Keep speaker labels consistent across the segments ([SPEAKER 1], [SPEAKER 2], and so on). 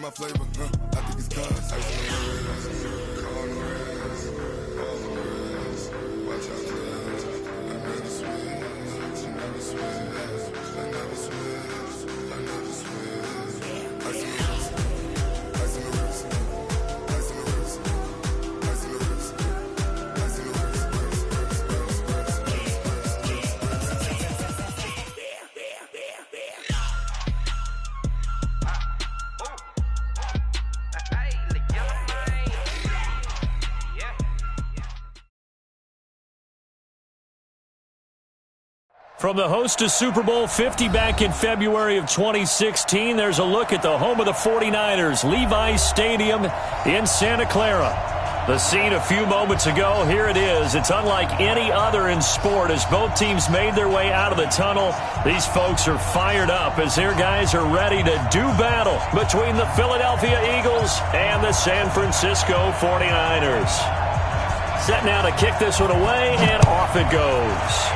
[SPEAKER 1] my flavor, I think it's cause ice in the wrist, car on the wrist, all on the wrist. Watch out for that. I never switch, I never switch, I never switch, I never switch. Ice in the wrist, ice in the wrist, ice in the wrist, ice in the wrist, ice in the wrist.
[SPEAKER 2] From the host of Super Bowl 50 back in February of 2016, there's a look at the home of the 49ers, Levi's Stadium in Santa Clara. The scene a few moments ago, here it is. It's unlike any other in sport as both teams made their way out of the tunnel. These folks are fired up as their guys are ready to do battle between the Philadelphia Eagles and the San Francisco 49ers. Set now to kick this one away, and off it goes.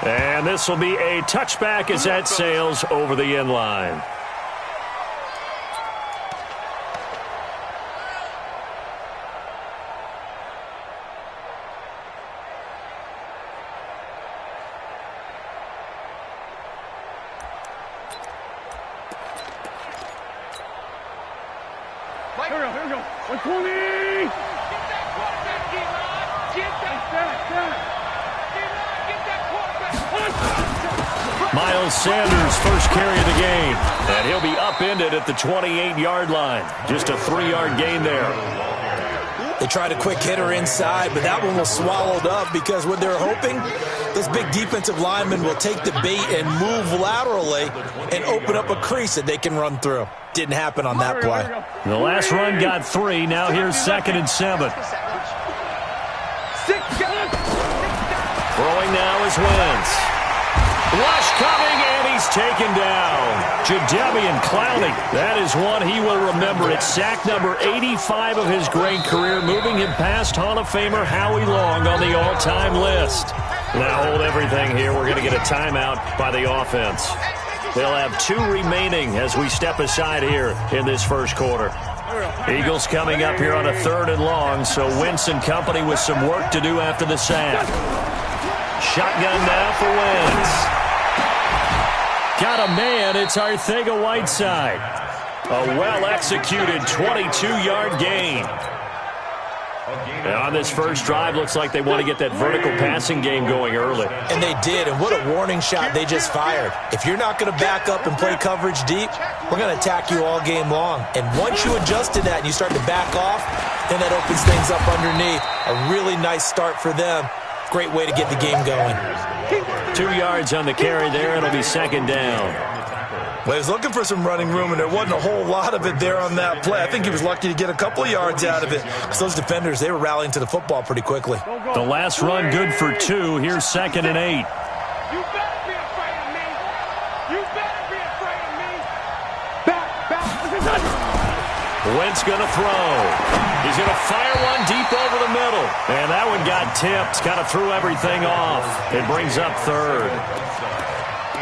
[SPEAKER 2] And this will be a touchback as that sails over the end line.
[SPEAKER 3] Here we go. 120! Get that quarterback, D-line! Get that!
[SPEAKER 2] Miles Sanders' first carry of the game, and he'll be upended at the 28-yard line. Just a 3-yard gain there.
[SPEAKER 4] They tried a quick hitter inside, but that one was swallowed up because what they're hoping, this big defensive lineman will take the bait and move laterally and open up a crease that they can run through. Didn't happen on that play.
[SPEAKER 2] The last run got 3. Now here's 2nd and 7. Throwing now is Wentz. Rush coming, and he's taken down. Jadeveon Clowney. That is one he will remember. It's sack number 85 of his great career, moving him past Hall of Famer Howie Long on the all-time list. Now hold everything here. We're going to get a timeout by the offense. They'll have 2 remaining as we step aside here in this first quarter. Eagles coming up here on a 3rd and long, so Wentz and company with some work to do after the sack. Shotgun now for Wentz. Got a man. It's Arcega-Whiteside. A well-executed 22-yard gain. And on this first drive, looks like they want to get that vertical passing game going early.
[SPEAKER 4] And they did, and what a warning shot they just fired. If you're not going to back up and play coverage deep, we're going to attack you all game long. And once you adjust to that and you start to back off, then that opens things up underneath. A really nice start for them. Great way to get the game going.
[SPEAKER 2] 2 yards on the carry there. It'll be 2nd down.
[SPEAKER 4] Well, he was looking for some running room, and there wasn't a whole lot of it there on that play. I think he was lucky to get a couple of yards out of it because those defenders, they were rallying to the football pretty quickly.
[SPEAKER 2] The last run good for 2. Here's 2nd and 8.
[SPEAKER 3] You better be afraid of me. You better be afraid of me. Back.
[SPEAKER 2] Wentz going to throw. He's going to fire one deep over the middle. And that one got tipped. Kind of threw everything off. It brings up 3rd.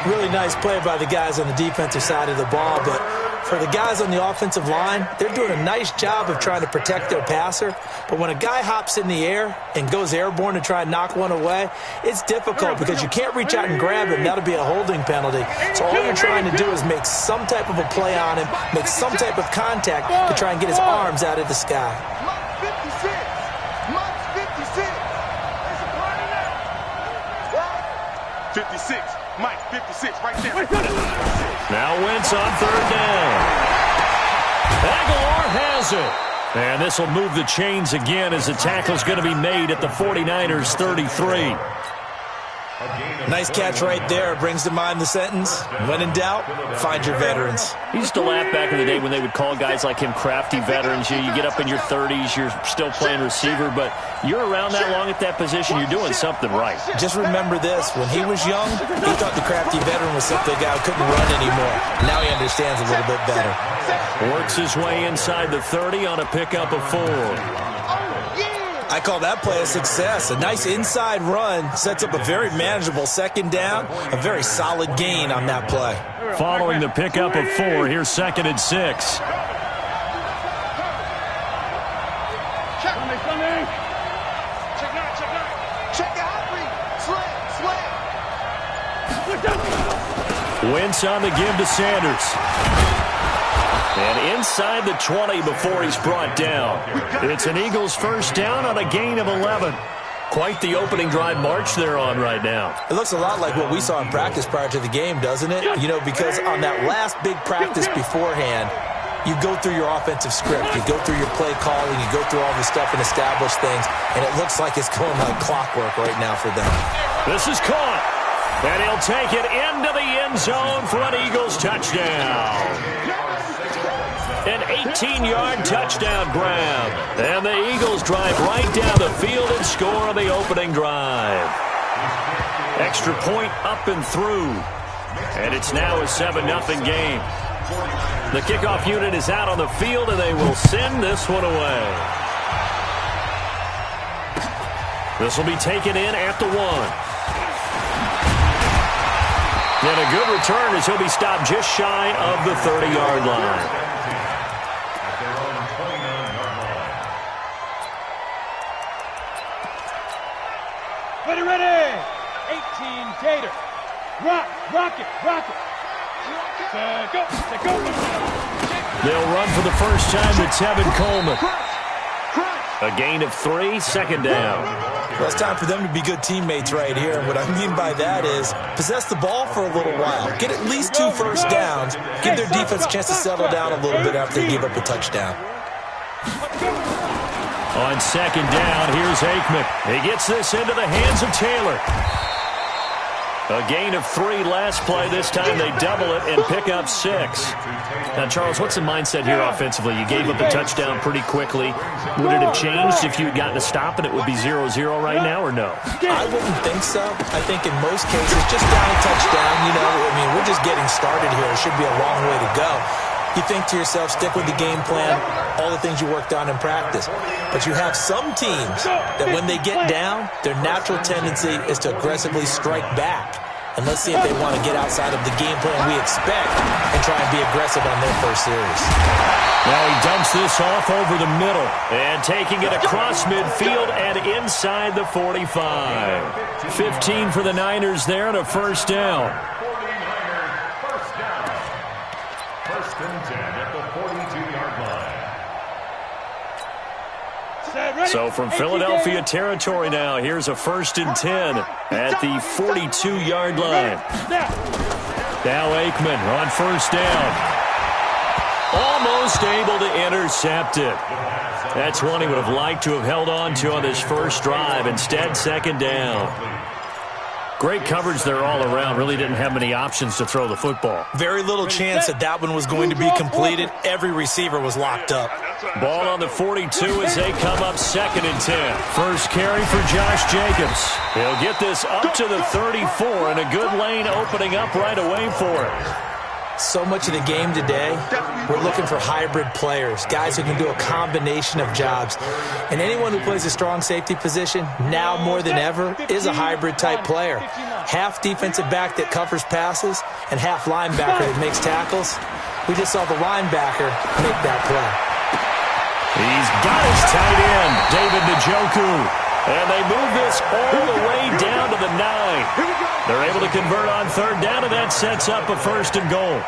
[SPEAKER 4] Really nice play by the guys on the defensive side of the ball, but for the guys on the offensive line, they're doing a nice job of trying to protect their passer. But when a guy hops in the air and goes airborne to try and knock one away, it's difficult because you can't reach out and grab him. That'll be a holding penalty. So all you're trying to do is make some type of a play on him, make some type of contact to try and get his arms out of the sky.
[SPEAKER 3] 56. Mike, 56, right there.
[SPEAKER 2] Now Wentz on 3rd down. Aguilar has it. And this will move the chains again as the tackle's going to be made at the 49ers 33.
[SPEAKER 4] Nice catch right there. Brings to mind the sentence, when in doubt, find your veterans.
[SPEAKER 2] He used to laugh back in the day when they would call guys like him crafty veterans. You get up in your 30s, you're still playing receiver, but you're around that long at that position, you're doing something right.
[SPEAKER 4] Just remember this. When he was young, he thought the crafty veteran was something a guy who couldn't run anymore. Now he understands a little bit better.
[SPEAKER 2] Works his way inside the 30 on a pickup of 4.
[SPEAKER 4] I call that play a success. A nice inside run sets up a very manageable second down, a very solid gain on that play.
[SPEAKER 2] Following the pickup of 4, here's 2nd and 6. Wentz on the give to Sanders. And inside the 20 before he's brought down. It's an Eagles first down on a gain of 11. Quite the opening drive march they're on right now.
[SPEAKER 4] It looks a lot like what we saw in practice prior to the game, doesn't it? You know, because on that last big practice beforehand, you go through your offensive script, you go through your play calling, you go through all the stuff and establish things, and it looks like it's going like clockwork right now for them.
[SPEAKER 2] This is caught, and he'll take it into the end zone for an Eagles touchdown. An 18-yard touchdown grab. And the Eagles drive right down the field and score on the opening drive. Extra point up and through. And it's now a 7-0 game. The kickoff unit is out on the field, and they will send this one away. This will be taken in at the 1. And a good return as he'll be stopped just shy of the 30-yard line.
[SPEAKER 3] Ready, 18 Gator. Rock it. Go.
[SPEAKER 2] They'll run for the first time with Tevin Coleman. A gain of 3, 2nd down.
[SPEAKER 4] Well, it's time for them to be good teammates right here. And what I mean by that is possess the ball for a little while. Get at least 2 first downs. Give their defense a chance to settle down a little bit after they give up a touchdown.
[SPEAKER 2] On 2nd down, here's Aikman. He gets this into the hands of Taylor. A gain of 3 last play. This time they double it and pick up 6. Now, Charles, what's the mindset here offensively? You gave up a touchdown pretty quickly. Would it have changed if you had gotten a stop and it would be 0-0 right now, or no?
[SPEAKER 4] I wouldn't think so. I think in most cases, just down a touchdown, you know, I mean, we're just getting started here. It should be a long way to go. You think to yourself, stick with the game plan, all the things you worked on in practice. But you have some teams that when they get down, their natural tendency is to aggressively strike back. And let's see if they want to get outside of the game plan we expect and try and be aggressive on their first series.
[SPEAKER 2] Now he dumps this off over the middle and taking it across midfield and inside the 45. 15 for the Niners there and a first down.
[SPEAKER 5] First and 10 at the 42-yard line.
[SPEAKER 2] So from Philadelphia territory now, here's a 1st and 10 at the 42-yard line. Now Aikman on first down. Almost able to intercept it. That's one he would have liked to have held on to on this first drive. Instead, 2nd down. Great coverage there all around. Really didn't have many options to throw the football.
[SPEAKER 4] Very little chance that one was going to be completed. Every receiver was locked up.
[SPEAKER 2] Ball on the 42 as they come up 2nd and 10. First carry for Josh Jacobs. He'll get this up to the 34, and a good lane opening up right away for him.
[SPEAKER 4] So much of the game today, we're looking for hybrid players, guys who can do a combination of jobs. And anyone who plays a strong safety position, now more than ever, is a hybrid-type player. Half defensive back that covers passes and half linebacker that makes tackles. We just saw the linebacker make that play.
[SPEAKER 2] He's got his tight end, David Njoku. And they move this all the way down to the 9. They're able to convert on 3rd down, and that sets up a 1st and goal.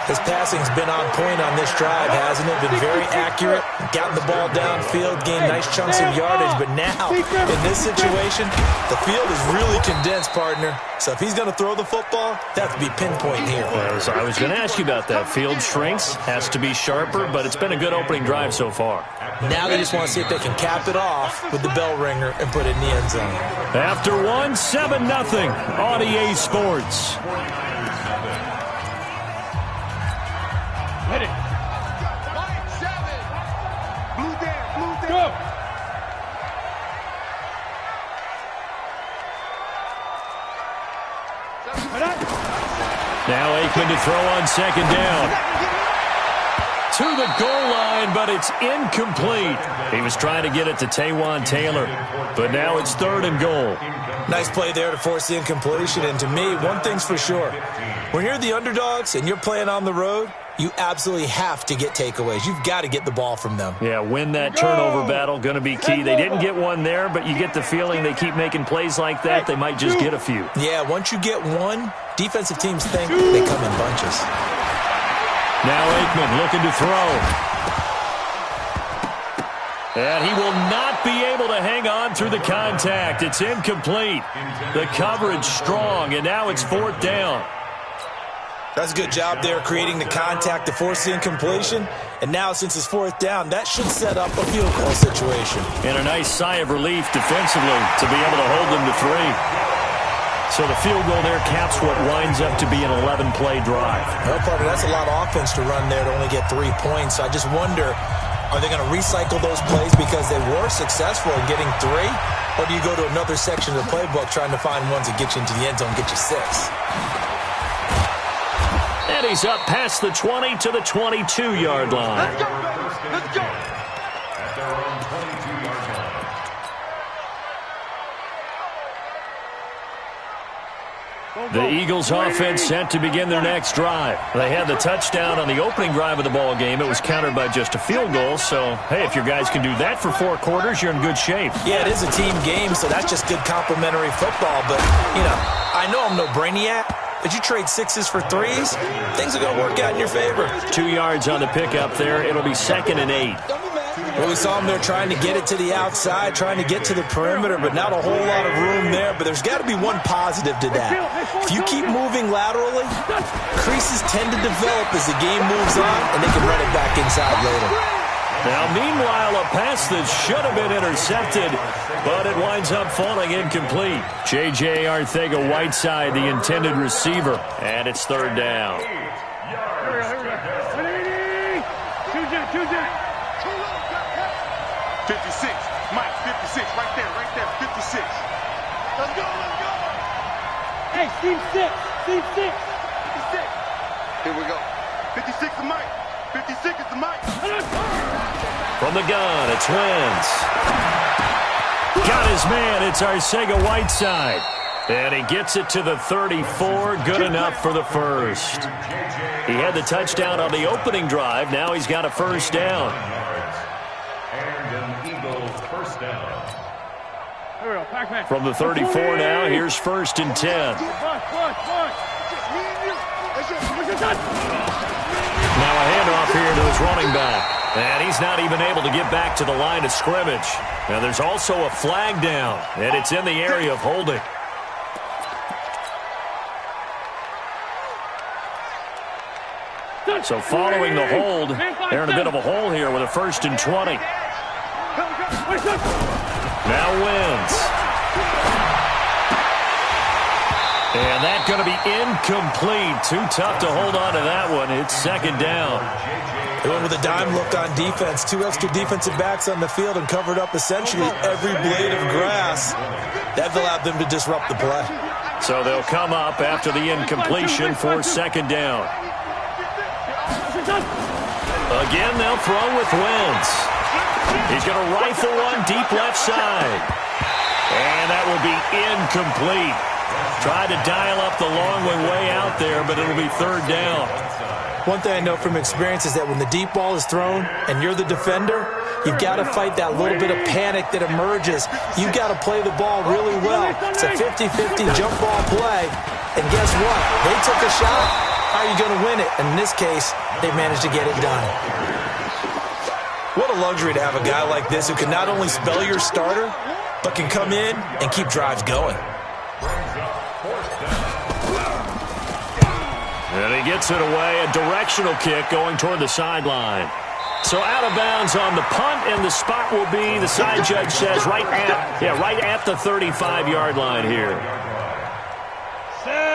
[SPEAKER 4] His passing's been on point on this drive, hasn't it? Been very accurate, gotten the ball downfield, gained nice chunks of yardage. But now, in this situation, the field is really condensed, partner. So if he's going to throw the football, that would be pinpoint here.
[SPEAKER 2] Well, I was going to ask you about that. Field shrinks, has to be sharper, but it's been a good opening drive so far.
[SPEAKER 4] Now they just want to see if they can cap it off with the bell ringer and put it in the end zone.
[SPEAKER 2] After 7-0 on EA Sports.
[SPEAKER 3] Ready. 7. Blue down. Go. Now
[SPEAKER 2] Aikman to throw on 2nd down. to the goal line, but it's incomplete. He was trying to get it to Taywan Taylor, but now it's 3rd and goal.
[SPEAKER 4] Nice play there to force the incompletion, and to me, one thing's for sure. When you're the underdogs and you're playing on the road, you absolutely have to get takeaways. You've got to get the ball from them.
[SPEAKER 2] Yeah, win that turnover battle, going to be key. They didn't get one there, but you get the feeling they keep making plays like that, they might just get a few.
[SPEAKER 4] Yeah, once you get one, defensive teams think they come in bunches.
[SPEAKER 2] Now Aikman looking to throw. And he will not be able to hang on through the contact. It's incomplete. The coverage strong, and now it's 4th down.
[SPEAKER 4] That's a good job there creating the contact to force the incompletion. And now since it's 4th down, that should set up a field goal situation.
[SPEAKER 2] And a nice sigh of relief defensively to be able to hold them to 3. So the field goal there caps what winds up to be an 11-play drive.
[SPEAKER 4] Well, partner, that's a lot of offense to run there to only get 3 points. I just wonder, are they going to recycle those plays because they were successful in getting 3? Or do you go to another section of the playbook trying to find ones that get you into the end zone, get you 6?
[SPEAKER 2] And he's up past the 20 to the 22-yard line.
[SPEAKER 3] Let's go, let's go.
[SPEAKER 5] At their own 22-yard line.
[SPEAKER 2] The Eagles offense set to begin their next drive. They had the touchdown on the opening drive of the ball game. It was countered by just a field goal. So, hey, if your guys can do that for 4 quarters, you're in good shape.
[SPEAKER 4] Yeah, it is a team game, so that's just good complimentary football. But, you know, I know I'm no brainiac, but you trade 6s for 3s, things are going to work out in your favor.
[SPEAKER 2] 2 yards on the pickup there. It'll be 2nd and 8.
[SPEAKER 4] Well, we saw them there trying to get it to the outside, trying to get to the perimeter, but not a whole lot of room there. But there's got to be one positive to that. If you keep moving laterally, creases tend to develop as the game moves on, and they can run it back inside later.
[SPEAKER 2] Now, meanwhile, a pass that should have been intercepted, but it winds up falling incomplete. J.J. Arcega-Whiteside, the intended receiver, and it's 3rd down.
[SPEAKER 3] 56, Mike, 56, right there, 56. Let's go. Hey, Steve 6. Here we go. 56 is Mike. 56 is the Mike.
[SPEAKER 2] From the gun, it's Wentz. Got his man, it's Arcega-Whiteside. And he gets it to the 34, good enough for the first. He had the touchdown on the opening drive, now he's got a 1st down. From the 34 now, here's 1st and 10. Now a handoff here to his running back. And he's not even able to get back to the line of scrimmage. Now there's also a flag down, and it's in the area of holding. So following the hold, they're in a bit of a hole here with a 1st and 20. Now Wentz. And that's going to be incomplete. Too tough to hold on to that one. It's 2nd down.
[SPEAKER 4] They went with a dime look on defense. 2 extra defensive backs on the field and covered up essentially every blade of grass. That allowed them to disrupt the play.
[SPEAKER 2] So they'll come up after the incompletion for 2nd down. Again, they'll throw with Wentz. He's going to rifle one deep left side. And that will be incomplete. Tried to dial up the long way out there, but it'll be 3rd down.
[SPEAKER 4] One thing I know from experience is that when the deep ball is thrown and you're the defender, you've got to fight that little bit of panic that emerges. You've got to play the ball really well. It's a 50-50 jump ball play. And guess what? They took a shot. How are you going to win it? And in this case, they managed to get it done. What a luxury to have a guy like this who can not only spell your starter, but can come in and keep drives going.
[SPEAKER 2] And he gets it away, a directional kick going toward the sideline. So out of bounds on the punt, and the spot will be, the side judge says, right at the 35-yard line here.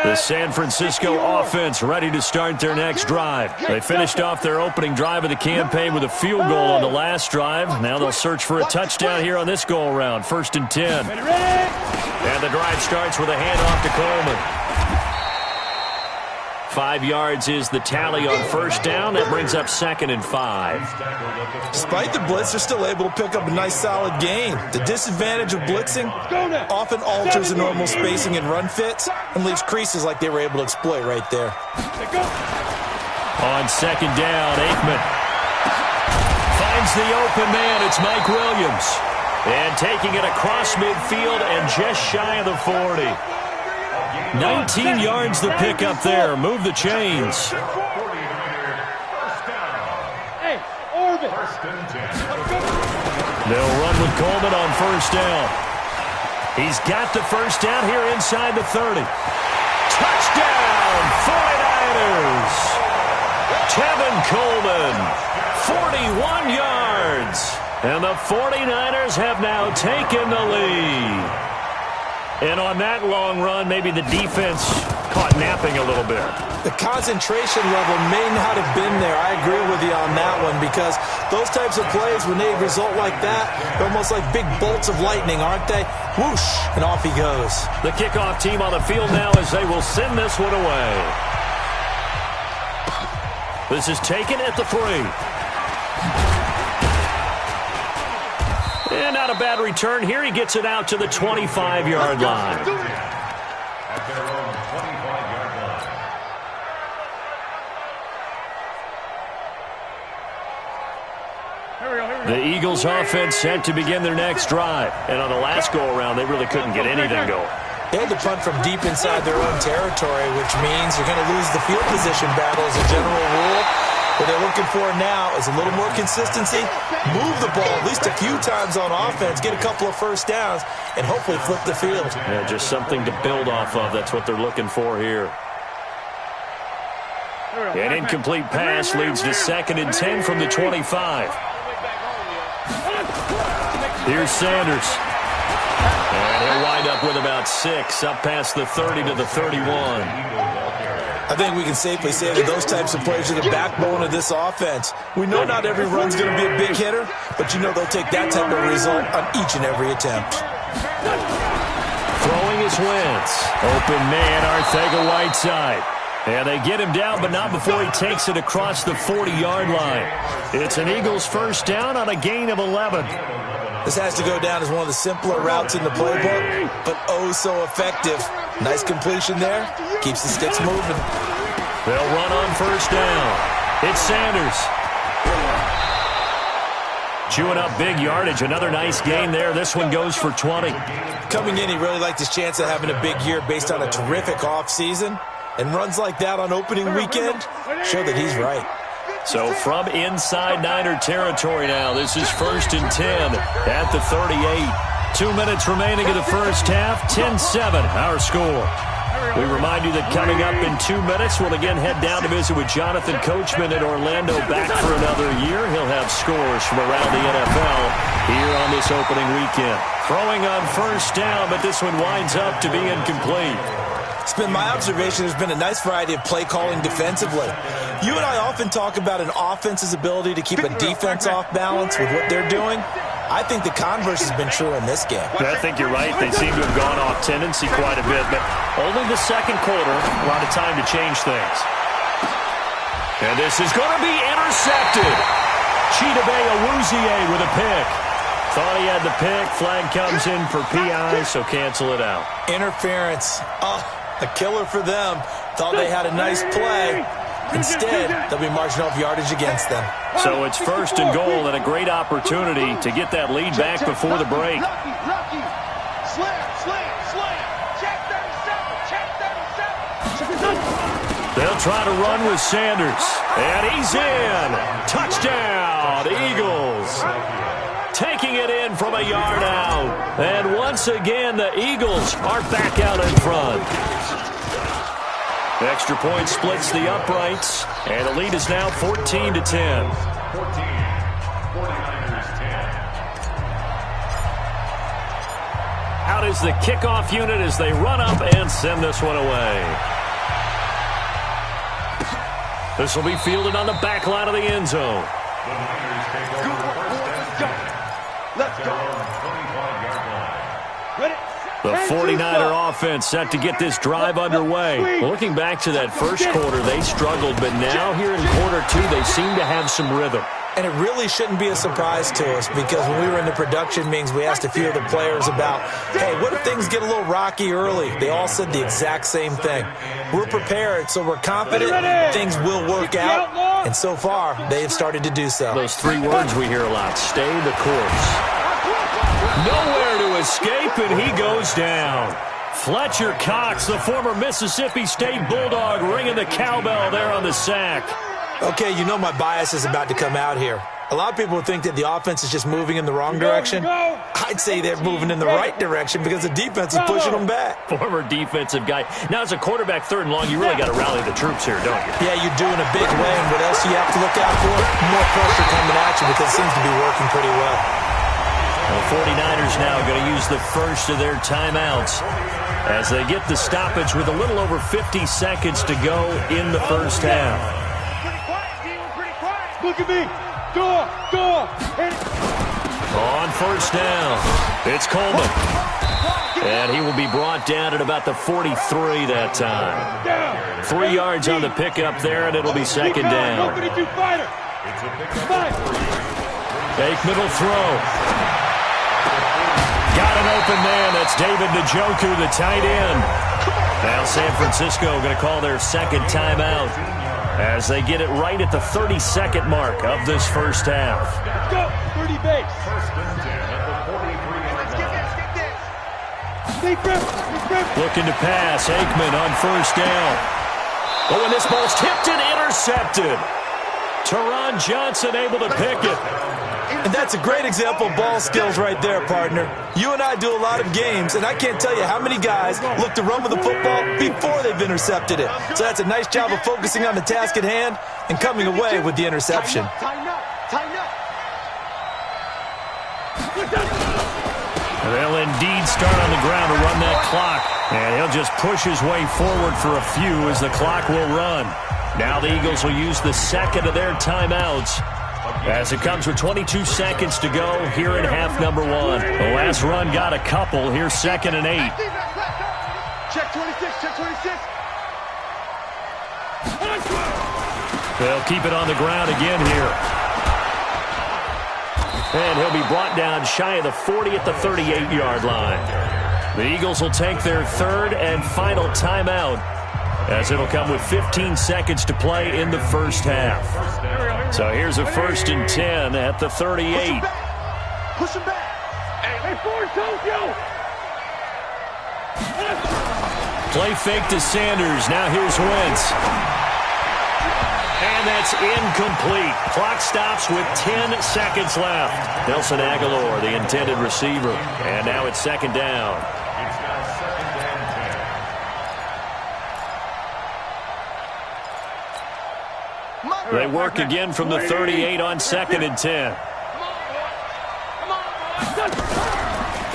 [SPEAKER 2] The San Francisco offense ready to start their next drive. They finished off their opening drive of the campaign with a field goal on the last drive. Now they'll search for a touchdown here on this go-around, 1st and 10. And the drive starts with a handoff to Coleman. 5 yards is the tally on first down. That brings up 2nd and 5.
[SPEAKER 4] Despite the blitz, they're still able to pick up a nice solid gain. The disadvantage of blitzing often alters the normal spacing and run fits and leaves creases like they were able to exploit right there.
[SPEAKER 2] On 2nd down, Aikman finds the open man. It's Mike Williams. And taking it across midfield and just shy of the 40. 19 yards the pick up there. Move the chains.
[SPEAKER 3] Hey, Orbit.
[SPEAKER 2] They'll run with Coleman on first down. He's got the first down here inside the 30. Touchdown, 49ers. Tevin Coleman, 41 yards. And the 49ers have now taken the lead. And on that long run, maybe the defense caught napping a little bit.
[SPEAKER 4] The concentration level may not have been there. I agree with you on that one because those types of plays, when they result like that, they're almost like big bolts of lightning, aren't they? Whoosh, and off he goes.
[SPEAKER 2] The kickoff team on the field now as they will send this one away. This is taken at the 3. And not a bad return here. He gets it out to the 25-yard line.
[SPEAKER 5] At their own 25-yard line.
[SPEAKER 2] The Eagles offense set to begin their next drive. And on the last go-around, they really couldn't get anything going.
[SPEAKER 4] They had to punt from deep inside their own territory, which means you're going to lose the field position battle as a general rule. What they're looking for now is a little more consistency, move the ball at least a few times on offense, get a couple of first downs, and hopefully flip the field.
[SPEAKER 2] Yeah, just something to build off of. That's what they're looking for here. An incomplete pass leads to 2nd and 10 from the 25. Here's Sanders. And he'll wind up with about 6, up past the 30 to the 31.
[SPEAKER 4] I think we can safely say that those types of plays are the backbone of this offense. We know not every run's going to be a big hitter, but you know they'll take that type of result on each and every attempt.
[SPEAKER 2] Throwing is Wentz. Open man, Arcega-Whiteside. And they get him down, but not before he takes it across the 40-yard line. It's an Eagles first down on a gain of 11.
[SPEAKER 4] This has to go down as one of the simpler routes in the playbook, but oh so effective. Nice completion there. Keeps the sticks moving.
[SPEAKER 2] They'll run on first down. It's Sanders. Chewing up big yardage. Another nice gain there. This one goes for 20.
[SPEAKER 4] Coming in, he really liked his chance of having a big year based on a terrific offseason. And runs like that on opening weekend show that he's right.
[SPEAKER 2] So from inside Niner territory now, this is 1st and 10 at the 38. 2 minutes remaining in the first half, 10-7 our score. We remind you that coming up in 2 minutes, we'll again head down to visit with Jonathan Coachman in Orlando, back for another year. He'll have scores from around the NFL here on this opening weekend. Throwing on first down, but this one winds up to be incomplete.
[SPEAKER 4] It's been my observation there's been a nice variety of play calling defensively. You and I often talk about an offense's ability to keep a defense off balance with what they're doing. I think the converse has been true in this game.
[SPEAKER 2] I think you're right. They seem to have gone off tendency quite a bit, but only the second quarter, a lot of time to change things. And this is going to be intercepted. Chidobe Awuzie with a pick. Thought he had the pick. Flag comes in for PI, so cancel it out.
[SPEAKER 4] Interference. Oh, a killer for them. Thought they had a nice play. Instead, they'll be marching off yardage against them.
[SPEAKER 2] So it's 1st and goal and a great opportunity to get that lead back before the break. They'll try to run with Sanders. And he's in. Touchdown, Eagles. Taking it in from a yard out. And once again, the Eagles are back out in front. Extra point splits the uprights, and the lead is now 14-10.
[SPEAKER 5] 14, 49ers 10.
[SPEAKER 2] Out is the kickoff unit as they run up and send this one away. This will be fielded on the back line of the end zone.
[SPEAKER 5] The Niners take over first down.
[SPEAKER 3] Let's go.
[SPEAKER 5] Their own 25-yard line.
[SPEAKER 3] Ready?
[SPEAKER 2] The 49er offense set to get this drive underway. Looking back to that first quarter, they struggled, but now here in quarter two, they seem to have some rhythm.
[SPEAKER 4] And it really shouldn't be a surprise to us because when we were in the production meetings, we asked a few of the players about, hey, what if things get a little rocky early? They all said the exact same thing. We're prepared, so we're confident things will work out. And so far, they have started to do so.
[SPEAKER 2] Those three words we hear a lot: stay the course. Nowhere to escape, and he goes down. Fletcher Cox, the former Mississippi State Bulldog, ringing the cowbell there on the sack.
[SPEAKER 4] Okay, you know my bias is about to come out here. A lot of people think that the offense is just moving in the wrong direction. I'd say they're moving in the right direction because the defense is pushing them back.
[SPEAKER 2] Former defensive guy. Now, as a quarterback, third and long, you really got to rally the troops here, don't you?
[SPEAKER 4] Yeah, you do in a big way, and what else do you have to look out for? More pressure coming at you because it seems to be working pretty well.
[SPEAKER 2] The 49ers now going to use the first of their timeouts as they get the stoppage with a little over 50 seconds to go in the first half.
[SPEAKER 3] Look at me. Door.
[SPEAKER 2] On first down, it's Coleman. And he will be brought down at about the 43 that time. 3 yards on the pickup there, and it'll be second down. Fake middle throw. Got an open man. That's David Njoku, the tight end. Now San Francisco going to call their second timeout as they get it right at the 32nd mark of this first half.
[SPEAKER 3] Let's go. 30 base.
[SPEAKER 2] Looking to pass. Aikman on first down. Oh, and this ball's tipped and intercepted. Teron Johnson able to pick it.
[SPEAKER 4] And that's a great example of ball skills right there, partner. You and I do a lot of games, and I can't tell you how many guys look to run with the football before they've intercepted it. So that's a nice job of focusing on the task at hand and coming away with the interception.
[SPEAKER 3] Tighten up.
[SPEAKER 2] They'll indeed start on the ground to run that clock. And he'll just push his way forward for a few as the clock will run. Now the Eagles will use the second of their timeouts as it comes with 22 seconds to go here in half number one. The last run got a couple. Here's second and 8.
[SPEAKER 3] Check 26.
[SPEAKER 2] They'll keep it on the ground again here. And he'll be brought down shy of the 40 at the 38-yard line. The Eagles will take their third and final timeout as it'll come with 15 seconds to play in the first half. So here's a 1st and 10 at the 38.
[SPEAKER 3] Push him back. Hey, Ford, Tokyo.
[SPEAKER 2] Play fake to Sanders. Now here's Wentz. And that's incomplete. Clock stops with 10 seconds left. Nelson Aguilar, the intended receiver. And now it's second down. They work again from the 38 on 2nd and 10.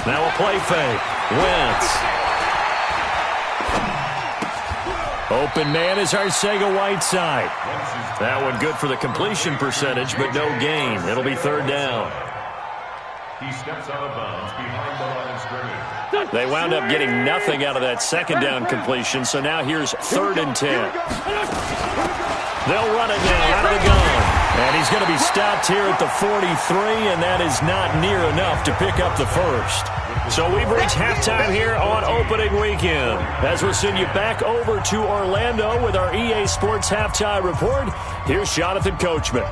[SPEAKER 2] Now a play fake. Wentz. Open man is Arcega-Whiteside. That one good for the completion percentage, but no gain. It'll be third down.
[SPEAKER 5] He steps out of bounds behind the line of scrimmage.
[SPEAKER 2] They wound up getting nothing out of that second down completion, so now here's 3rd and 10. They'll run it now out of the gun. And he's going to be stopped here at the 43, and that is not near enough to pick up the first. So we've reached halftime here on opening weekend. As we'll send you back over to Orlando with our EA Sports Halftime Report, here's Jonathan Coachman.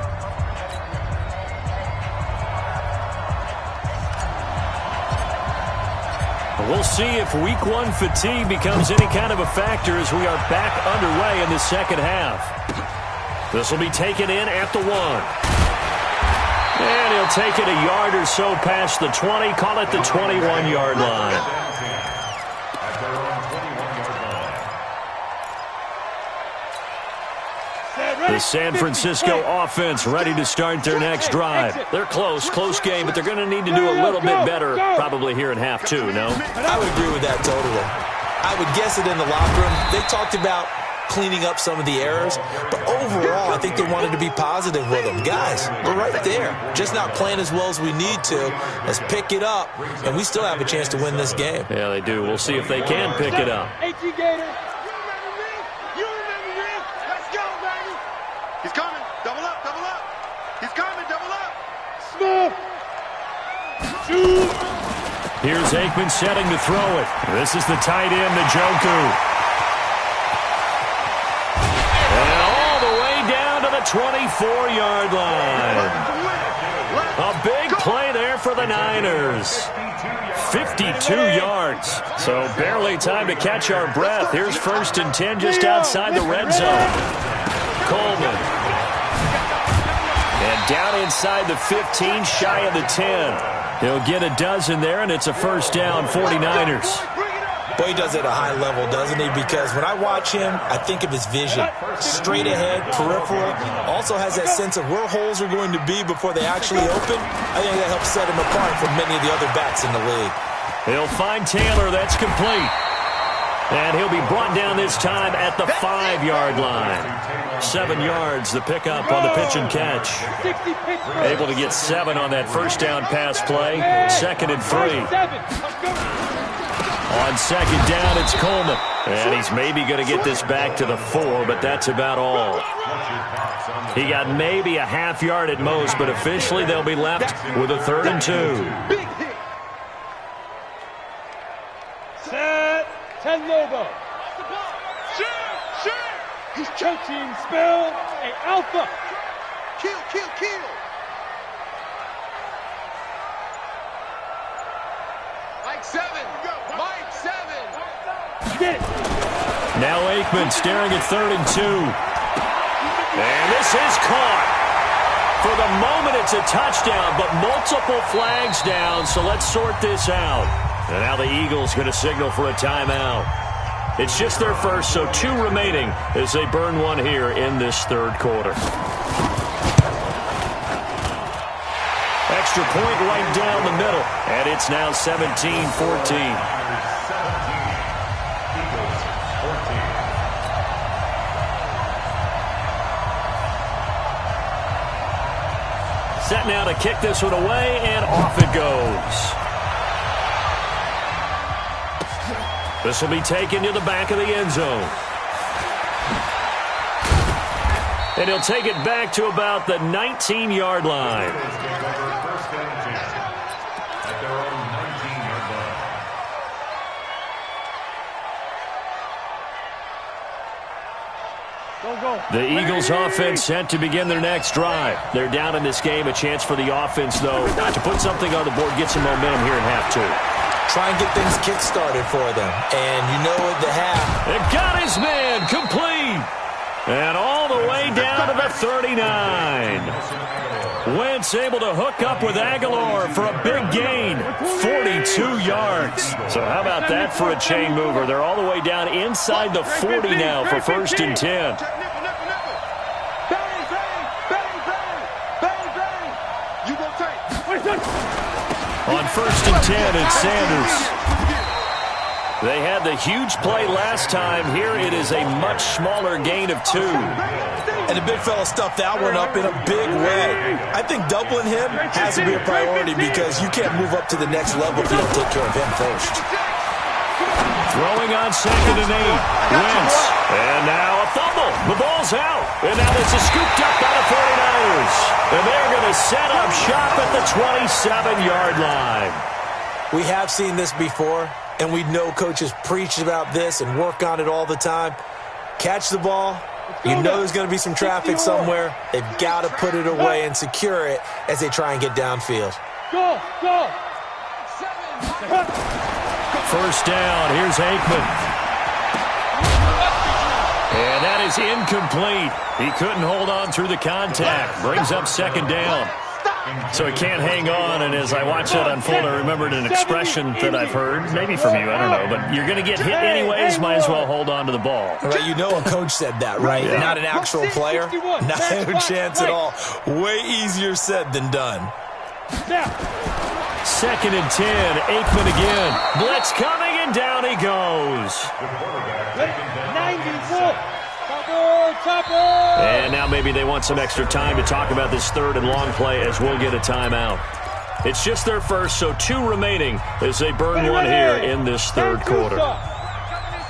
[SPEAKER 2] We'll see if week one fatigue becomes any kind of a factor as we are back underway in the second half. This will be taken in at the 1. And he'll take it a yard or so past the 20, call it the 21-yard line. The San Francisco offense ready to start their next drive. They're close game, but they're going to need to do a little bit better probably here in half 2, no?
[SPEAKER 4] I would agree with that totally. I would guess it in the locker room. They talked about cleaning up some of the errors. But overall, I think they wanted to be positive with them. Guys, we're right there. Just not playing as well as we need to. Let's pick it up, and we still have a chance to win this game.
[SPEAKER 2] Yeah, they do. We'll see if they can pick it up.
[SPEAKER 3] He's coming. Double up, double up. He's coming, double up. Smith. Shoot.
[SPEAKER 2] Here's Aikman setting to throw it. This is the tight end, Njoku. And all the way down to the 24-yard line. A big play there for the Niners. 52 yards. So barely time to catch our breath. Here's 1st and 10 just outside the red zone. Coleman. And down inside the 15, shy of the 10. He'll get a dozen there, and it's a first down, 49ers.
[SPEAKER 4] Boy, he does it at a high level, doesn't he? Because when I watch him, I think of his vision. Straight ahead, peripheral. Also has that sense of where holes are going to be before they actually open. I think that helps set him apart from many of the other backs in the league.
[SPEAKER 2] He'll find Taylor. That's complete. And he'll be brought down this time at the 5-yard line. 7 yards, the pickup on the pitch and catch. Able to get 7 on that first down pass play. 2nd and 3. On 2nd down, it's Coleman. And he's maybe going to get this back to the 4, but that's about all. He got maybe a half yard at most, but officially they'll be left with a 3rd and 2.
[SPEAKER 6] Ten Lobo. He's choking, spell, a alpha.
[SPEAKER 3] Kill, kill, kill. Mike 7. Mike 7.
[SPEAKER 6] Get it.
[SPEAKER 2] Now Aikman staring at 3rd and 2. And this is caught. For the moment, it's a touchdown, but multiple flags down, so let's sort this out. And now the Eagles going to signal for a timeout. It's just their first, so 2 remaining as they burn one here in this 3rd quarter. Extra point right down the middle, and it's now 17-14. Set now to kick this one away, and off it goes. This will be taken to the back of the end zone. And he'll take it back to about the 19-yard line. The Eagles offense set to begin their next drive. They're down in this game. A chance for the offense, though, to put something on the board, get some momentum here in half 2.
[SPEAKER 4] Try and get things kick-started for them. And you know at the half.
[SPEAKER 2] They've got his man complete. And all the way down to the 39. Wentz able to hook up with Aguilar for a big gain. 42 yards. So how about that for a chain mover? They're all the way down inside the 40 now for 1st and 10. On 1st and 10, it's Sanders. They had the huge play last time. Here it is a much smaller gain of 2.
[SPEAKER 4] And the big fella stuffed that one up in a big way. I think doubling him has to be a priority because you can't move up to the next level if you don't take care of him first.
[SPEAKER 2] Throwing on 2nd and 8. Wentz. And now a fumble. The ball's out. And now this is scooped up by the 49ers. And they're going to set up shop at the 27-yard line.
[SPEAKER 4] We have seen this before, and we know coaches preach about this and work on it all the time. Catch the ball. You know there's going to be some traffic somewhere. They've got to put it away and secure it as they try and get downfield.
[SPEAKER 6] Go, go.
[SPEAKER 2] 1st down. Here's Aikman. And that is incomplete. He couldn't hold on through the contact. Brings up 2nd down. So he can't hang on, and as I watch that unfold, I remembered an expression that I've heard, maybe from you, I don't know, but you're going to get hit anyways, might as well hold on to the ball.
[SPEAKER 4] Right, you know a coach said that, right? Yeah. Not an actual player? No chance at all. Way easier said than done.
[SPEAKER 2] 2nd and 10, Aikman again. Blitz coming, and down he goes.
[SPEAKER 6] 94.
[SPEAKER 2] And now maybe they want some extra time to talk about this third and long play as we'll get a timeout. It's just their first, so 2 remaining as they burn one here in this third quarter.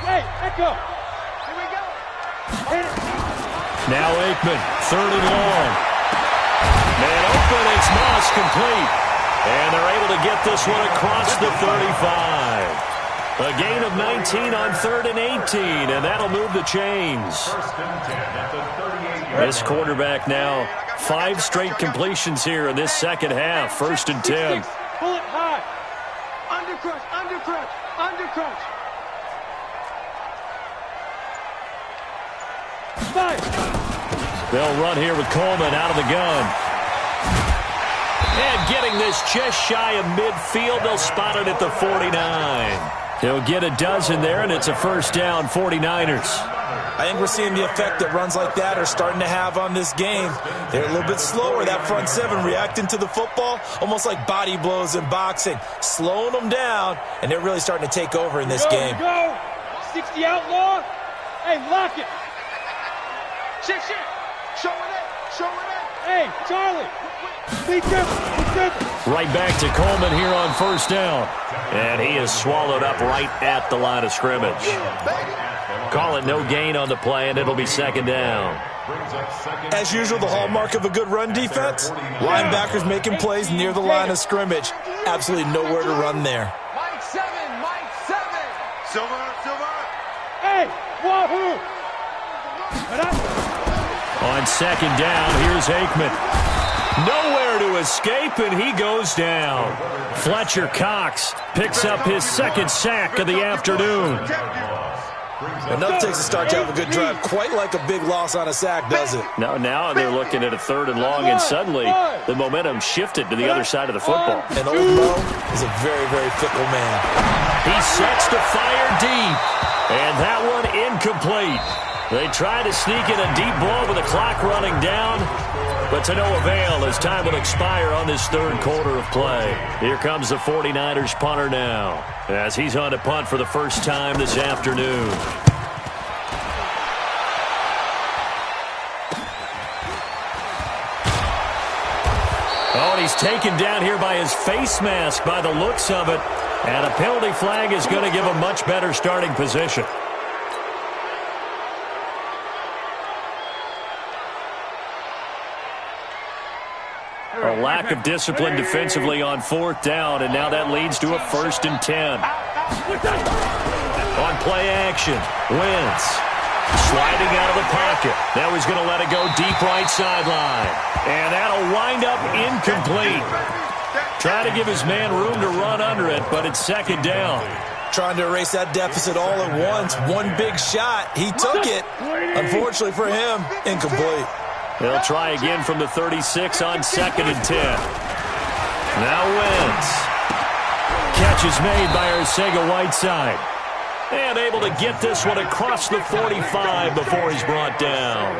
[SPEAKER 6] Hey, Echo. Here we go.
[SPEAKER 2] Now Aikman, third and long. Man open, it's Moss complete. And they're able to get this one across the 35. A gain of 19 on 3rd and 18, and that'll move the chains. This quarterback now, 5 straight completions here in this second half. 1st and 10.
[SPEAKER 6] Pull it high. Undercrunch, undercrunch, undercrunch. 5.
[SPEAKER 2] They'll run here with Coleman out of the gun. And getting this just shy of midfield, they'll spot it at the 49. He'll get a dozen there, and it's a first down, 49ers.
[SPEAKER 4] I think we're seeing the effect that runs like that are starting to have on this game. They're a little bit slower, that front 7, reacting to the football, almost like body blows in boxing, slowing them down, and they're really starting to take over in this game.
[SPEAKER 6] Go. 60 outlaw. Hey, lock it. Shit. Show it in. Show it in. Hey, Charlie. Be careful.
[SPEAKER 2] Right back to Coleman here on first down. And he is swallowed up right at the line of scrimmage. Call it no gain on the play, and it'll be second down.
[SPEAKER 4] As usual, the hallmark of a good run defense, linebackers making plays near the line of scrimmage. Absolutely nowhere to run there.
[SPEAKER 3] Mike 7. Silver.
[SPEAKER 6] Hey, wahoo.
[SPEAKER 2] On second down, here's Aikman. Nowhere to escape, and he goes down. Fletcher Cox picks up his second sack of the afternoon.
[SPEAKER 4] Enough takes a start to have a good drive. Quite like a big loss on a sack, does it?
[SPEAKER 2] Now they're looking at a 3rd and long, and suddenly the momentum shifted to the other side of the football.
[SPEAKER 4] And old Mo is a very, very fickle man.
[SPEAKER 2] He sets to fire deep, and that one incomplete. They try to sneak in a deep ball with the clock running down, but to no avail as time will expire on this third quarter of play. Here comes the 49ers punter now, as he's on to punt for the first time this afternoon. Oh, and he's taken down here by his face mask by the looks of it, and a penalty flag is going to give him much better starting position. A lack of discipline defensively on 4th down, and now that leads to a 1st and 10. On play action, Wentz sliding out of the pocket. Now he's going to let it go deep right sideline. And that'll wind up incomplete. Try to give his man room to run under it, but it's second down.
[SPEAKER 4] Trying to erase that deficit all at once. One big shot. He took it. Unfortunately for him, incomplete.
[SPEAKER 2] They'll try again from the 36 on 2nd and 10. Now Wentz. Catch is made by Arcega-Whiteside. And able to get this one across the 45 before he's brought down.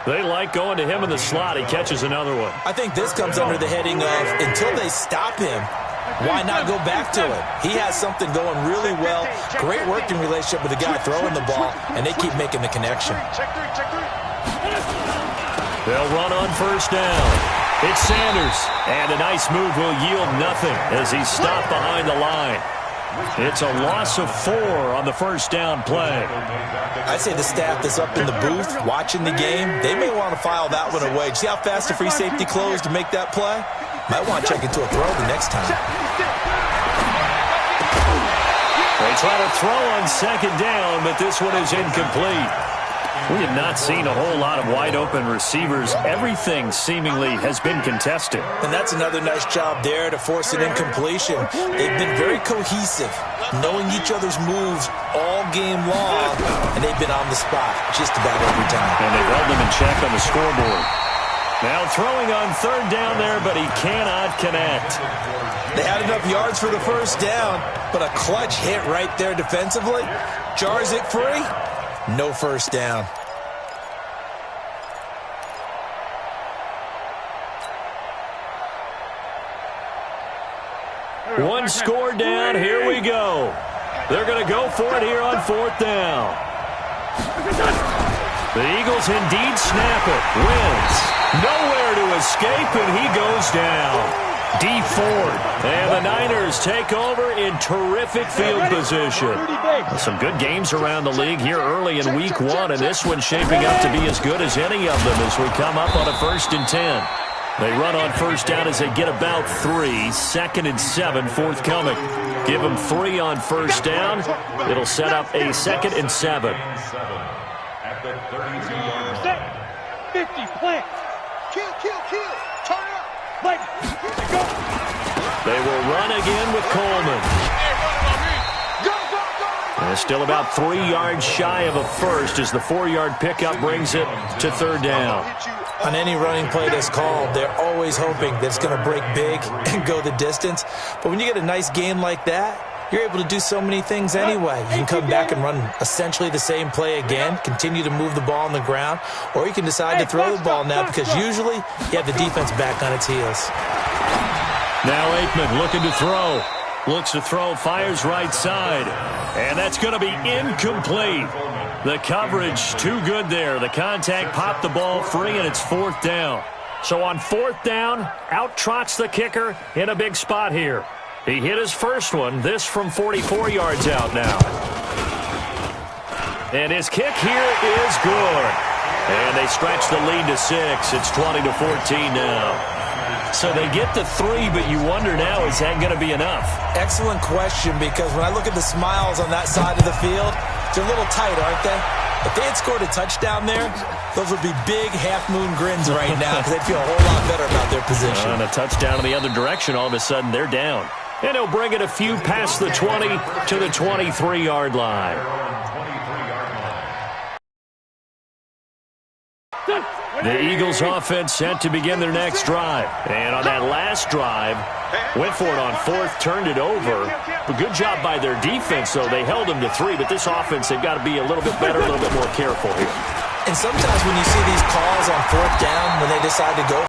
[SPEAKER 2] They like going to him in the slot. He catches another one.
[SPEAKER 4] I think this comes under the heading of, until they stop him, why not go back to it? He has something going really well. Great working relationship with the guy throwing the ball, and they keep making the connection.
[SPEAKER 2] They'll run on first down. It's Sanders, and a nice move will yield nothing as he's stopped behind the line. It's a loss of 4 on the first down play.
[SPEAKER 4] I'd say the staff that's up in the booth watching the game, they may want to file that one away. See how fast the free safety closed to make that play? Might want to check into a throw the next time.
[SPEAKER 2] They try to throw on second down, but this one is incomplete. We have not seen a whole lot of wide-open receivers. Everything seemingly has been contested.
[SPEAKER 4] And that's another nice job there to force an incompletion. They've been very cohesive, knowing each other's moves all game long, and they've been on the spot just about every time.
[SPEAKER 2] And they've held them in check on the scoreboard. Now throwing on third down there, but he cannot connect.
[SPEAKER 4] They had enough yards for the first down, but a clutch hit right there defensively jars it free. No first down.
[SPEAKER 2] One score down. Here we go. They're going to go for it here on fourth down. The Eagles indeed snap it. Wins. Nowhere to escape, and he goes down. D Ford. And the Niners take over in terrific field position. Some good games around the league here early in week 1, and this one's shaping up to be as good as any of them as we come up on a 1st and 10. They run on first down as they get about 3. 2nd and 7 forthcoming. Give them 3 on first down. It'll set up a 2nd and 7.
[SPEAKER 5] At the 32-yard line.
[SPEAKER 6] 50, plant. Kill. Turn it up. Play. Go.
[SPEAKER 2] They will run again with Coleman. And still about 3 yards shy of a first as the 4-yard pickup brings it to 3rd down.
[SPEAKER 4] On any running play that's called, they're always hoping that it's going to break big and go the distance. But when you get a nice game like that, you're able to do so many things anyway. You can come back and run essentially the same play again, continue to move the ball on the ground, or you can decide to throw the ball now because usually you have the defense back on its heels.
[SPEAKER 2] Now Aikman looking to throw. Looks to throw, fires right side. And that's going to be incomplete. The coverage too good there. The contact popped the ball free, and it's 4th down. So on 4th down, out trots the kicker in a big spot here. He hit his first one, this from 44 yards out now. And his kick here is good. And they stretch the lead to 6. It's 20-14 now. So they get to 3, but you wonder now, is that going to be enough?
[SPEAKER 4] Excellent question, because when I look at the smiles on that side of the field, they're a little tight, aren't they? If they had scored a touchdown there, those would be big half-moon grins right now because they'd feel a whole lot better about their position.
[SPEAKER 2] And a touchdown in the other direction, all of a sudden they're down. And he'll bring it a few past the 20 to the 23-yard line. The Eagles offense set to begin their next drive. And on that last drive, went for it on 4th, turned it over. But good job by their defense, though. They held them to 3, but this offense, they've got to be a little bit better, a little bit more careful here.
[SPEAKER 4] And sometimes when you see these calls on 4th down, when they decide to go,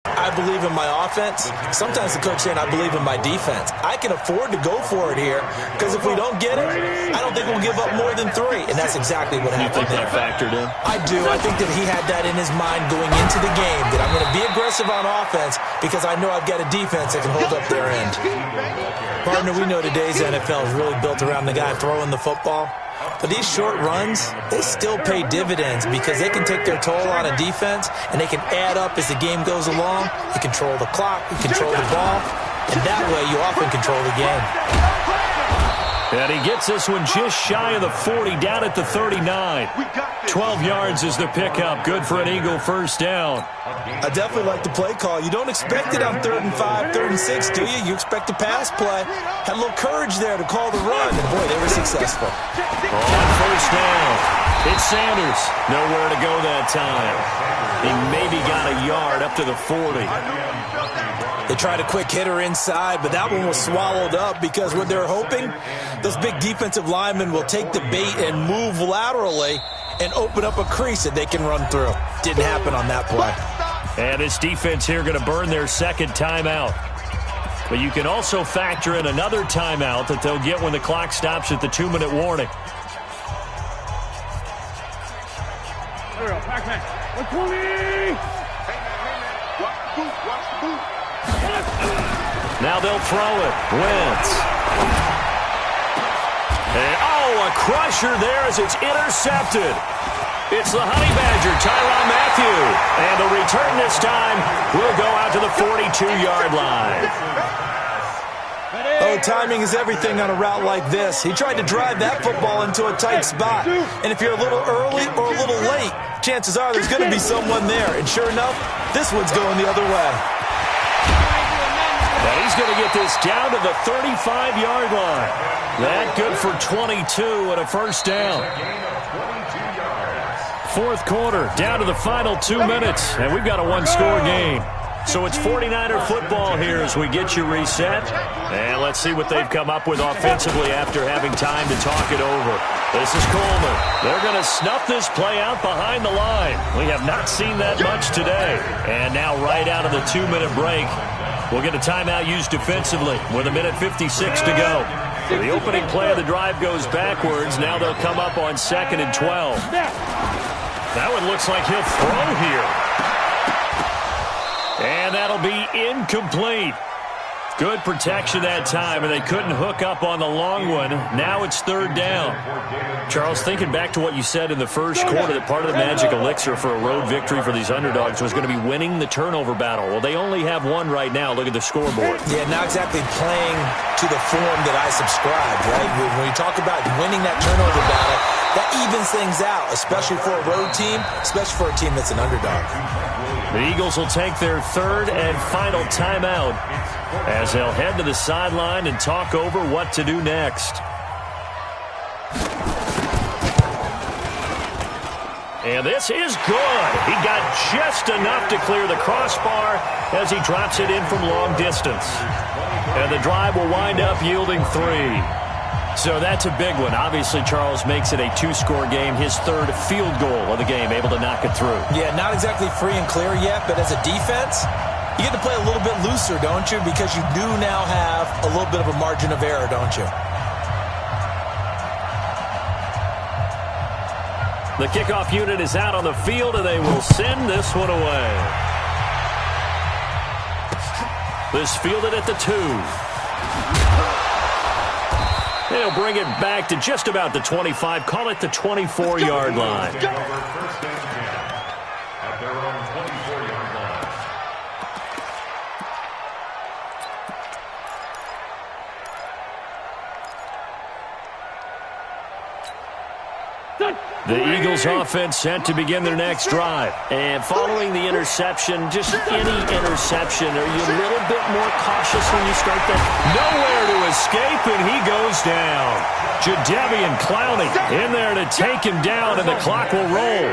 [SPEAKER 4] I believe in my offense. Sometimes the coach saying, I believe in my defense. I can afford to go for it here because if we don't get it, I don't think we'll give up more than 3. And that's exactly what happened.
[SPEAKER 2] You think that factored in?
[SPEAKER 4] I do. I think that he had that in his mind going into the game, that I'm going to be aggressive on offense because I know I've got a defense that can hold up their end. Partner, we know today's NFL is really built around the guy throwing the football. But these short runs, they still pay dividends because they can take their toll on a defense and they can add up as the game goes along. You control the clock, you control the ball, and that way you often control the game.
[SPEAKER 2] And he gets this one just shy of the 40, down at the 39. 12 yards is the pickup. Good for an Eagle first down.
[SPEAKER 4] I definitely like the play call. You don't expect it on 3rd and 5, 3rd and 6, do you? You expect a pass play. Had a little courage there to call the run, and boy, they were successful.
[SPEAKER 2] On first down, it's Sanders. Nowhere to go that time. He maybe got a yard up to the 40.
[SPEAKER 4] They tried a quick hitter inside, but that one was swallowed up because what they're hoping, those big defensive linemen will take the bait and move laterally and open up a crease that they can run through. Didn't happen on that play.
[SPEAKER 2] And this defense here going to burn their 2nd timeout. But you can also factor in another timeout that they'll get when the clock stops at the 2-minute warning.
[SPEAKER 6] There we go, Pac-Man. 120!
[SPEAKER 3] Watch the boot, watch the boot.
[SPEAKER 2] Now they'll throw it. Wentz. And, a crusher there as it's intercepted. It's the Honey Badger, Tyrann Mathieu. And the return this time will go out to the 42-yard line.
[SPEAKER 4] Oh, timing is everything on a route like this. He tried to drive that football into a tight spot. And if you're a little early or a little late, chances are there's going to be someone there. And sure enough, this one's going the other way.
[SPEAKER 2] And he's going to get this down to the 35-yard line. That good for 22 and a first down. 4th quarter, down to the final 2 minutes, and we've got a one-score game. So it's 49er football here as we get you reset. And let's see what they've come up with offensively after having time to talk it over. This is Coleman. They're going to snuff this play out behind the line. We have not seen that much today. And now right out of the 2-minute break, We'll get a timeout used defensively with 1:56 to go. The opening play of the drive goes backwards. Now they'll come up on 2nd and 12. That one looks like he'll throw here. And that'll be incomplete. Good protection that time, and they couldn't hook up on the long one. Now it's 3rd down. Charles, thinking back to what you said in the first quarter, that part of the magic elixir for a road victory for these underdogs was going to be winning the turnover battle. Well, they only have one right now. Look at the scoreboard.
[SPEAKER 4] Yeah, not exactly playing to the form that I subscribe, right? When you talk about winning that turnover battle, that evens things out, especially for a road team, especially for a team that's an underdog.
[SPEAKER 2] The Eagles will take their 3rd and final timeout as they'll head to the sideline and talk over what to do next. And this is good. He got just enough to clear the crossbar as he drops it in from long distance. And the drive will wind up yielding 3. So that's a big one. Obviously, Charles makes it a 2-score game. His 3rd field goal of the game, able to knock it through.
[SPEAKER 4] Yeah, not exactly free and clear yet, but as a defense, you get to play a little bit looser, don't you? Because you do now have a little bit of a margin of error, don't you?
[SPEAKER 2] The kickoff unit is out on the field, and they will send this one away. This fielded at the 2. They'll bring it back to just about the 25. Call it the 24-yard line.
[SPEAKER 5] At their own 24-yard line.
[SPEAKER 2] The Eagles offense set to begin their next drive. And following the interception, just any interception, are you a little bit more cautious when you start that? Nowhere to escape, and he goes down. Jadeveon Clowney in there to take him down, and the clock will roll.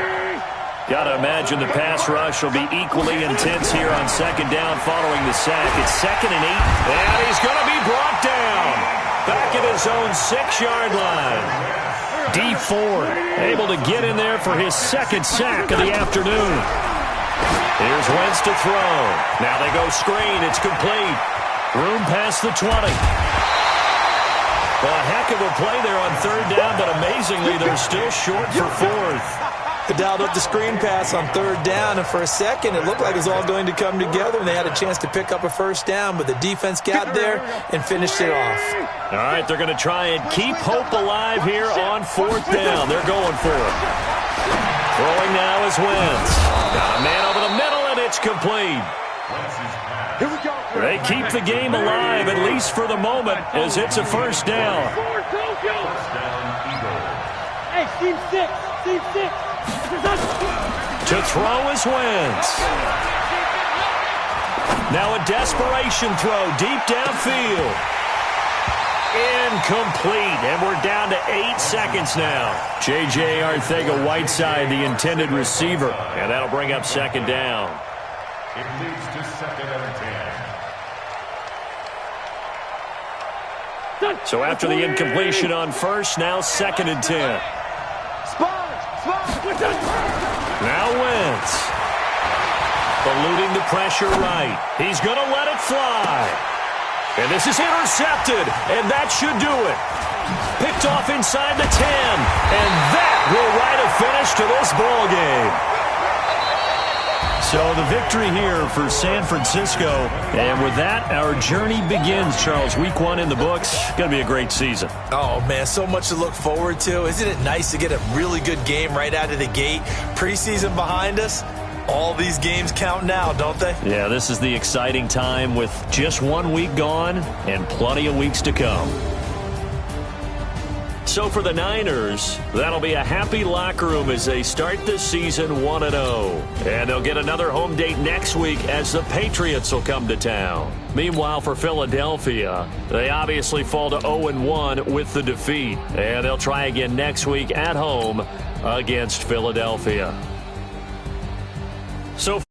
[SPEAKER 2] Got to imagine the pass rush will be equally intense here on 2nd down following the sack. It's 2nd and 8, and he's going to be brought down back at his own 6-yard line. D Ford able to get in there for his 2nd sack of the afternoon. Here's Wentz to throw. Now they go screen. It's complete. Room past the 20. Well, a heck of a play there on 3rd down, but amazingly, they're still short for 4th.
[SPEAKER 4] They dialed up the screen pass on 3rd down, and for a second, it looked like it was all going to come together, and they had a chance to pick up a 1st down, but the defense got there and finished it off.
[SPEAKER 2] All right, they're going to try and keep hope alive here on 4th down. They're going for it. Throwing now is Wentz. Got a man over the middle, and it's complete.
[SPEAKER 3] Here we go.
[SPEAKER 2] They keep the game alive, at least for the moment, as it's a 1st down.
[SPEAKER 6] Hey, team 6. Team 6.
[SPEAKER 2] To throw is Wentz. Now a desperation throw deep downfield. Incomplete, and we're down to 8 seconds now. J.J. Arcega-Whiteside, the intended receiver, and that'll bring up 2nd down.
[SPEAKER 5] It leads to 2nd and 10.
[SPEAKER 2] So after the incompletion on 1st, now 2nd and 10. Now Wentz. Eluding the pressure right. He's going to let it fly. And this is intercepted, and that should do it. Picked off inside the 10, and that will write a finish to this ball game. So the victory here for San Francisco. And with that, our journey begins, Charles. Week 1 in the books. Going to be a great season.
[SPEAKER 4] Oh, man, so much to look forward to. Isn't it nice to get a really good game right out of the gate? Preseason behind us. All these games count now, don't they?
[SPEAKER 2] Yeah, this is the exciting time with just 1 week gone and plenty of weeks to come. So for the Niners, that'll be a happy locker room as they start this season 1-0. And they'll get another home date next week as the Patriots will come to town. Meanwhile, for Philadelphia, they obviously fall to 0-1 with the defeat. And they'll try again next week at home against Philadelphia. So